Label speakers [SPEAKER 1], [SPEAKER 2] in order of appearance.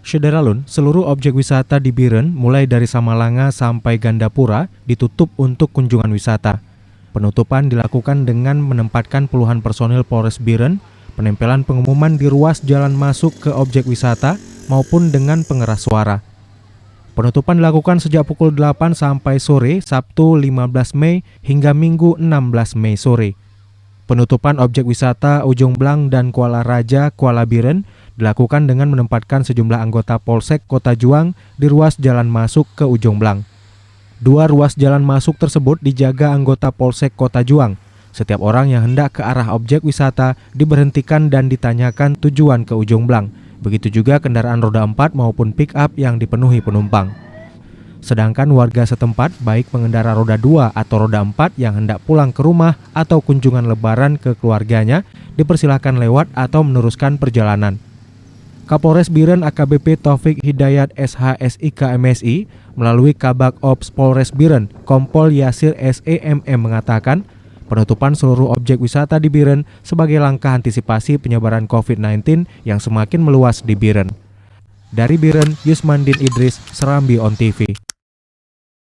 [SPEAKER 1] Syederalun, seluruh objek wisata di Biren, mulai dari Samalanga sampai Gandapura, ditutup untuk kunjungan wisata. Penutupan dilakukan dengan menempatkan puluhan personil Polres Biren, penempelan pengumuman di ruas jalan masuk ke objek wisata, maupun dengan pengeras suara. Penutupan dilakukan sejak pukul 8 sampai sore, Sabtu 15 Mei hingga Minggu 16 Mei sore. Penutupan objek wisata Ujung Blang dan Kuala Raja, Kuala Biren dilakukan dengan menempatkan sejumlah anggota Polsek Kota Juang di ruas jalan masuk ke Ujung Blang. Dua ruas jalan masuk tersebut dijaga anggota Polsek Kota Juang. Setiap orang yang hendak ke arah objek wisata diberhentikan dan ditanyakan tujuan ke Ujung Blang. Begitu juga kendaraan roda 4 maupun pick-up yang dipenuhi penumpang. Sedangkan warga setempat, baik pengendara roda 2 atau roda 4 yang hendak pulang ke rumah atau kunjungan lebaran ke keluarganya, dipersilakan lewat atau meneruskan perjalanan. Kapolres Biren AKBP Taufik Hidayat SHSIK MSI melalui Kabak Ops Polres Biren Kompol Yasir SEMM mengatakan, penutupan seluruh objek wisata di Biren sebagai langkah antisipasi penyebaran COVID-19 yang semakin meluas di Biren. Dari Biren, Yusmandin Idris, Serambi On TV.